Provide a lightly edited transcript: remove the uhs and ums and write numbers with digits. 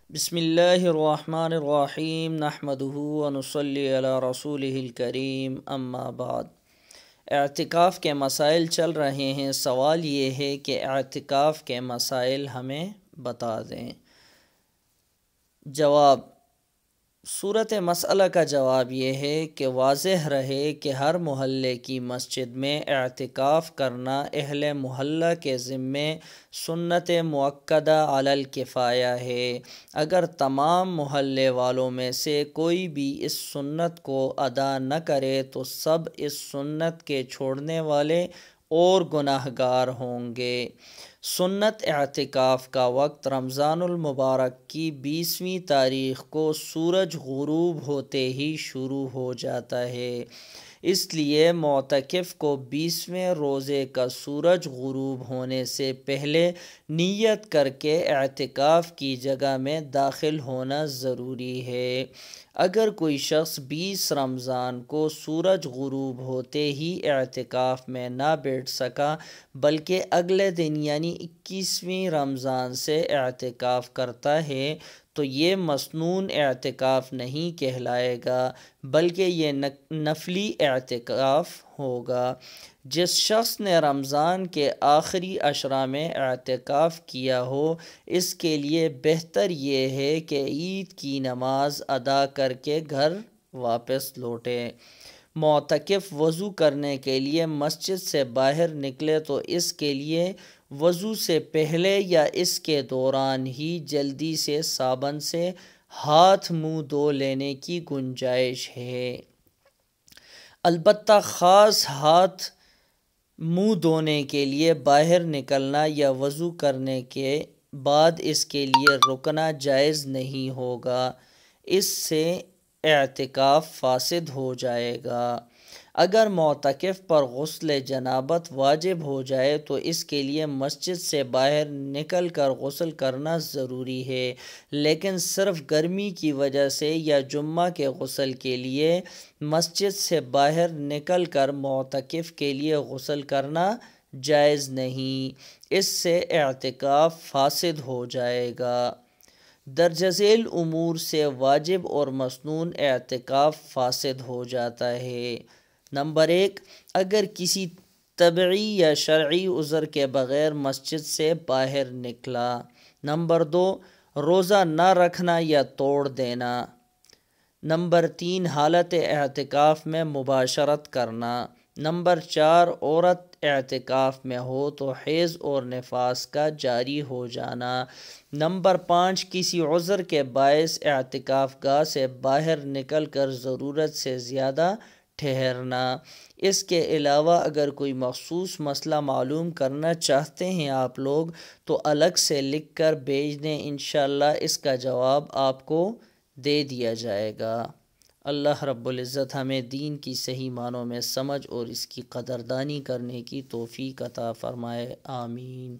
بسم اللہ الرحمن الرحیم نحمدہ ونصلی علی رسولہ الکریم اما بعد۔ اعتکاف کے مسائل چل رہے ہیں۔ سوال یہ ہے کہ اعتکاف کے مسائل ہمیں بتا دیں۔ جواب: صورت مسئلہ کا جواب یہ ہے کہ واضح رہے کہ ہر محلے کی مسجد میں اعتکاف کرنا اہل محلہ کے ذمے سنت مؤکدہ علی الکفایہ ہے۔ اگر تمام محلے والوں میں سے کوئی بھی اس سنت کو ادا نہ کرے تو سب اس سنت کے چھوڑنے والے اور گناہ گار ہوں گے۔ سنت اعتکاف کا وقت رمضان المبارک کی 20ویں تاریخ کو سورج غروب ہوتے ہی شروع ہو جاتا ہے، اس لیے معتکف کو 20ویں روزے کا سورج غروب ہونے سے پہلے نیت کر کے اعتکاف کی جگہ میں داخل ہونا ضروری ہے۔ اگر کوئی شخص 20 رمضان کو سورج غروب ہوتے ہی اعتکاف میں نہ بیٹھ سکا بلکہ اگلے دن یعنی 21ویں رمضان سے اعتکاف کرتا ہے تو یہ مسنون اعتکاف نہیں کہلائے گا بلکہ یہ نفلی اعتکاف ہوگا۔ جس شخص نے رمضان کے آخری عشرہ میں اعتکاف کیا ہو اس کے لیے بہتر یہ ہے کہ عید کی نماز ادا کر کے گھر واپس لوٹے۔ معتکف وضو کرنے کے لیے مسجد سے باہر نکلے تو اس کے لیے وضو سے پہلے یا اس کے دوران ہی جلدی سے صابن سے ہاتھ منہ دھو لینے کی گنجائش ہے۔ البتہ خاص ہاتھ منہ دھونے کے لیے باہر نکلنا یا وضو کرنے کے بعد اس کے لیے رکنا جائز نہیں ہوگا، اس سے اعتکاف فاسد ہو جائے گا۔ اگر معتکف پر غسل جنابت واجب ہو جائے تو اس کے لیے مسجد سے باہر نکل کر غسل کرنا ضروری ہے، لیکن صرف گرمی کی وجہ سے یا جمعہ کے غسل کے لیے مسجد سے باہر نکل کر معتکف کے لیے غسل کرنا جائز نہیں، اس سے اعتکاف فاسد ہو جائے گا۔ درجہ ذیل امور سے واجب اور مسنون اعتکاف فاسد ہو جاتا ہے۔ نمبر 1، اگر کسی طبعی یا شرعی عذر کے بغیر مسجد سے باہر نکلا۔ نمبر 2، روزہ نہ رکھنا یا توڑ دینا۔ نمبر 3، حالت اعتکاف میں مباشرت کرنا۔ نمبر 4، عورت اعتکاف میں ہو تو حیض اور نفاس کا جاری ہو جانا۔ نمبر 5، کسی عذر کے باعث اعتکاف گاہ سے باہر نکل کر ضرورت سے زیادہ ٹھہرنا۔ اس کے علاوہ اگر کوئی مخصوص مسئلہ معلوم کرنا چاہتے ہیں آپ لوگ تو الگ سے لکھ کر بھیج دیں، انشاءاللہ اس کا جواب آپ کو دے دیا جائے گا۔ اللہ رب العزت ہمیں دین کی صحیح معنوں میں سمجھ اور اس کی قدردانی کرنے کی توفیق عطا فرمائے، آمین۔